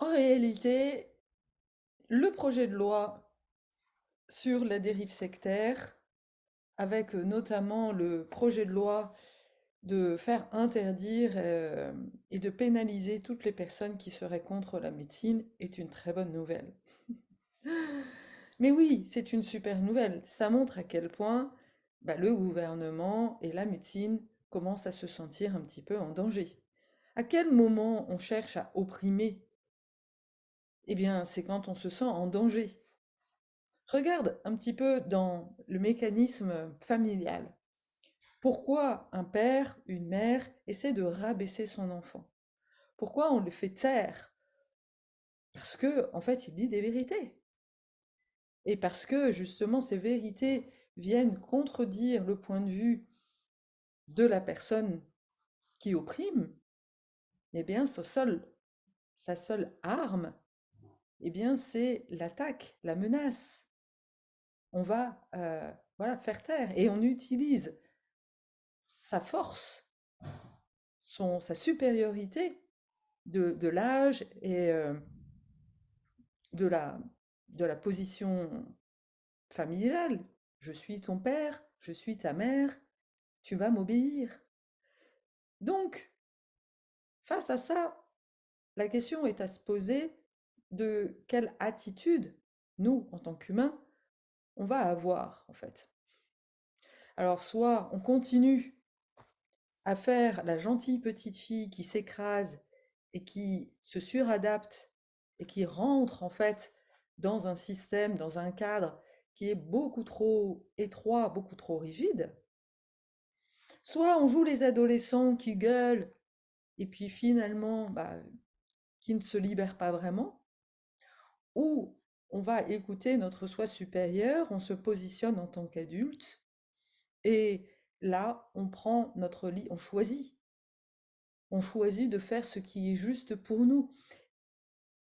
En réalité, le projet de loi sur la dérive sectaire, avec notamment le projet de loi de faire interdire et de pénaliser toutes les personnes qui seraient contre la médecine, est une très bonne nouvelle. Mais oui, c'est une super nouvelle. Ça montre à quel point le gouvernement et la médecine commencent à se sentir un petit peu en danger. À quel moment on cherche à opprimer? Eh bien, c'est quand on se sent en danger. Regarde un petit peu dans le mécanisme familial. Pourquoi un père, une mère essaie de rabaisser son enfant? Pourquoi on le fait taire? Parce que, en fait, il dit des vérités. Et parce que, justement, ces vérités viennent contredire le point de vue de la personne qui opprime, eh bien, sa seule arme, eh bien, c'est l'attaque, la menace. On va, voilà, faire taire. Et on utilise sa force, sa supériorité de l'âge et de la, de la position familiale. Je suis ton père, je suis ta mère, tu vas m'obéir. Donc, face à ça, la question est à se poser de quelle attitude, nous, en tant qu'humains, on va avoir, en fait. Alors, soit on continue à faire la gentille petite fille qui s'écrase et qui se suradapte et qui rentre en fait dans un système, dans un cadre qui est beaucoup trop étroit, beaucoup trop rigide. Soit on joue les adolescents qui gueulent et puis finalement qui ne se libèrent pas vraiment, ou on va écouter notre soi supérieur, on se positionne en tant qu'adulte et là on prend notre lit, on choisit de faire ce qui est juste pour nous.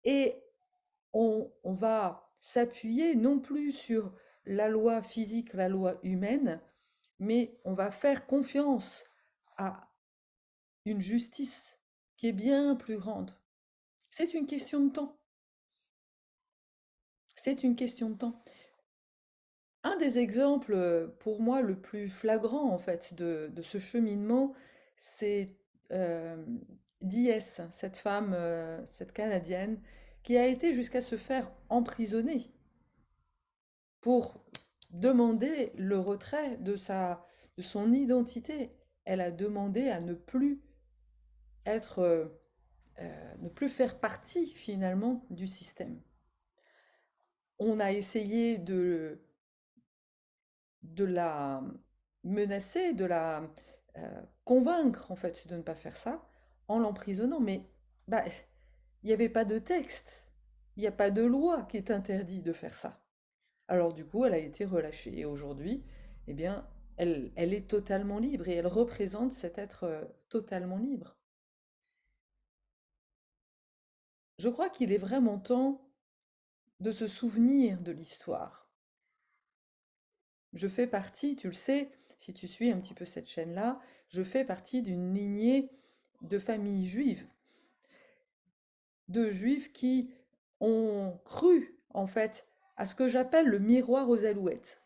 Et on va s'appuyer non plus sur la loi physique, la loi humaine, mais on va faire confiance à une justice qui est bien plus grande. C'est une question de temps. C'est une question de temps. Un des exemples, pour moi, le plus flagrant, en fait, de ce cheminement, c'est d'I.S., cette femme, cette Canadienne, qui a été jusqu'à se faire emprisonner pour demander le retrait de son identité. Elle a demandé à ne plus être, ne plus faire partie finalement du système. On a essayé de la menacer, de la convaincre en fait de ne pas faire ça en l'emprisonnant. Mais bah, il n'y avait pas de texte, il n'y a pas de loi qui t'interdit de faire ça. Alors du coup, elle a été relâchée et aujourd'hui, eh bien, elle est totalement libre et elle représente cet être totalement libre. Je crois qu'il est vraiment temps de se souvenir de l'histoire. Je fais partie, tu le sais, si tu suis un petit peu cette chaîne-là, je fais partie d'une lignée de familles juives, de juifs qui ont cru, en fait, à ce que j'appelle le miroir aux alouettes.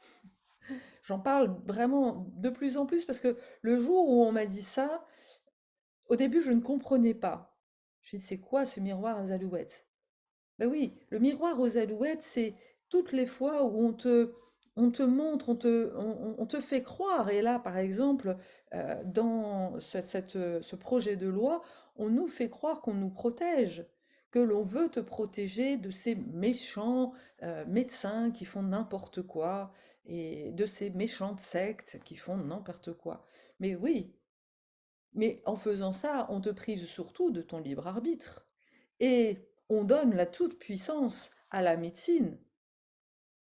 J'en parle vraiment de plus en plus parce que le jour où on m'a dit ça, au début, je ne comprenais pas. Je dis, c'est quoi ce miroir aux alouettes? Ben oui, le miroir aux alouettes, c'est toutes les fois où on te montre, on te fait croire. Et là, par exemple, dans ce projet de loi, on nous fait croire qu'on nous protège, que l'on veut te protéger de ces méchants médecins qui font n'importe quoi et de ces méchantes sectes qui font n'importe quoi. Mais oui, mais en faisant ça, on te prive surtout de ton libre arbitre. Et on donne la toute-puissance à la médecine.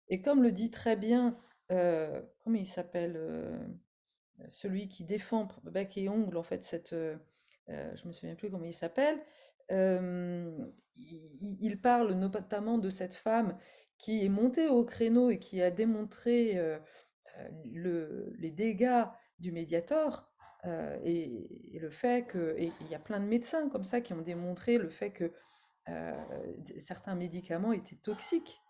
Et comme le dit très bien, comment il s'appelle, celui qui défend bec et ongle, en fait, je me souviens plus comment il s'appelle, il parle notamment de cette femme qui est montée au créneau et qui a démontré les dégâts du Mediator et le fait que, et il y a plein de médecins comme ça qui ont démontré le fait que certains médicaments étaient toxiques.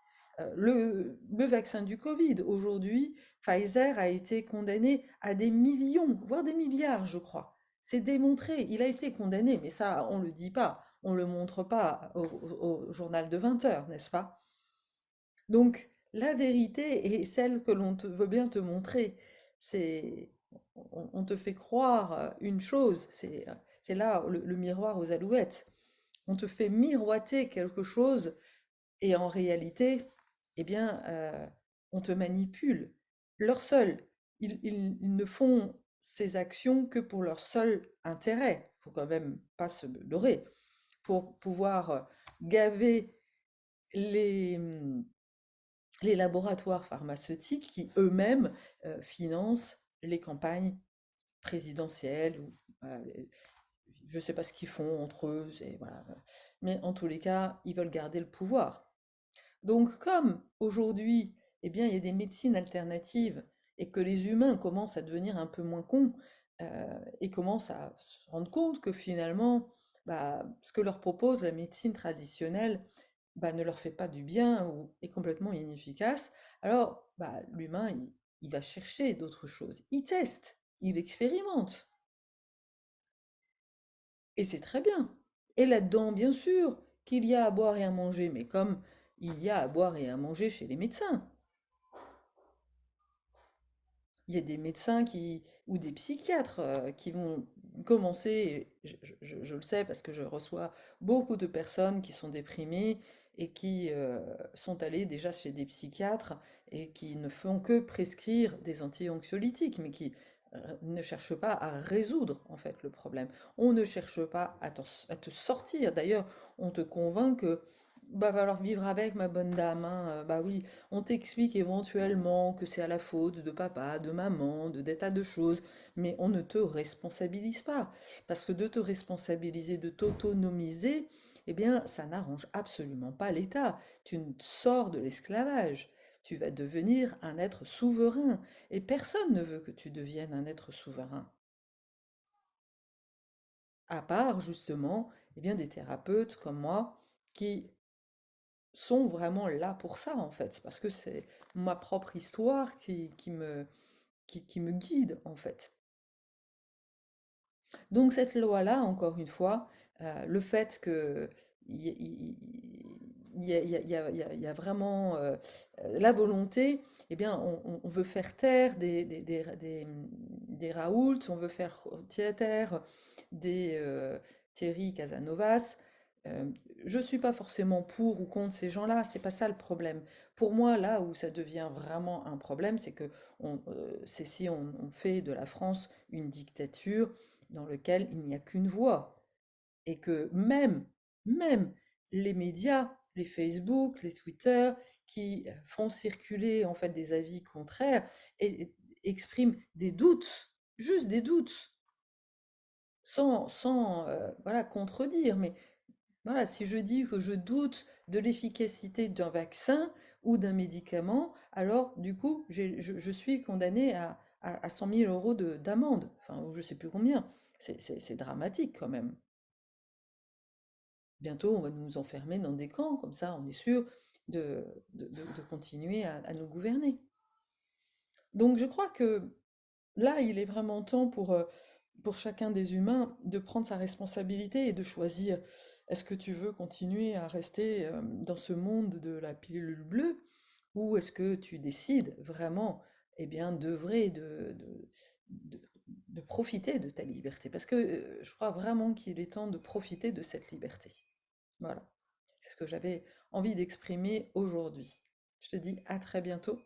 Le vaccin du Covid, aujourd'hui, Pfizer a été condamné à des millions, voire des milliards, je crois. C'est démontré, il a été condamné, mais ça, on ne le dit pas, on ne le montre pas au journal de 20 heures, n'est-ce pas? Donc, la vérité est celle que veut bien te montrer. C'est, on te fait croire une chose, c'est là le miroir aux alouettes. On te fait miroiter quelque chose et en réalité, eh bien, on te manipule. Leur seul, ils ne font ces actions que pour leur seul intérêt. Il faut quand même pas se leurrer. Pour pouvoir gaver les, les laboratoires pharmaceutiques qui eux-mêmes financent les campagnes présidentielles ou voilà, je ne sais pas ce qu'ils font entre eux, voilà. Mais en tous les cas, ils veulent garder le pouvoir. Donc, comme aujourd'hui, eh bien, il y a des médecines alternatives et que les humains commencent à devenir un peu moins cons et commencent à se rendre compte que finalement, bah, ce que leur propose la médecine traditionnelle bah, ne leur fait pas du bien ou est complètement inefficace, alors bah, l'humain, il va chercher d'autres choses. Il teste, il expérimente. Et c'est très bien. Et là-dedans, bien sûr, qu'il y a à boire et à manger, mais comme il y a à boire et à manger chez les médecins. Il y a des médecins ou des psychiatres qui vont commencer, et je le sais parce que je reçois beaucoup de personnes qui sont déprimées et qui sont allées déjà chez des psychiatres et qui ne font que prescrire des anti-anxiolytiques, mais qui ne cherchent pas à résoudre en fait le problème. On ne cherche pas à te sortir. D'ailleurs, on te convainc que bah, va falloir vivre avec ma bonne dame, hein. Bah oui, on t'explique éventuellement que c'est à la faute de papa, de maman, de des tas de choses, mais on ne te responsabilise pas. Parce que de te responsabiliser, de t'autonomiser, eh bien, ça n'arrange absolument pas l'État. Tu sors de l'esclavage. Tu vas devenir un être souverain. Et personne ne veut que tu deviennes un être souverain. À part, justement, eh bien, des thérapeutes comme moi qui sont vraiment là pour ça, en fait. C'est parce que c'est ma propre histoire qui me guide, en fait. Donc cette loi-là, encore une fois, le fait que il y a, il y a- il y a- il y a- il y a vraiment la volonté, eh bien, on veut faire taire des Raoult, on veut faire taire des Thierry Casanovas. Euh, je suis pas forcément pour ou contre ces gens-là, c'est pas ça le problème. Pour moi, là où ça devient vraiment un problème, c'est que c'est si on fait de la France une dictature dans lequel il n'y a qu'une voix et que même les médias, les Facebook, les Twitter, qui font circuler en fait des avis contraires et expriment des doutes, juste des doutes, sans voilà, contredire. Mais voilà, si je dis que je doute de l'efficacité d'un vaccin ou d'un médicament, alors du coup, je suis condamné à 100 000 euros d'amende, enfin, ou je sais plus combien. C'est dramatique quand même. Bientôt, on va nous enfermer dans des camps, comme ça, on est sûr de continuer à nous gouverner. Donc, je crois que là, il est vraiment temps pour chacun des humains de prendre sa responsabilité et de choisir. Est-ce que tu veux continuer à rester dans ce monde de la pilule bleue ou est-ce que tu décides vraiment eh bien, d'œuvrer, de, de profiter de ta liberté? Parce que je crois vraiment qu'il est temps de profiter de cette liberté. Voilà, c'est ce que j'avais envie d'exprimer aujourd'hui. Je te dis à très bientôt.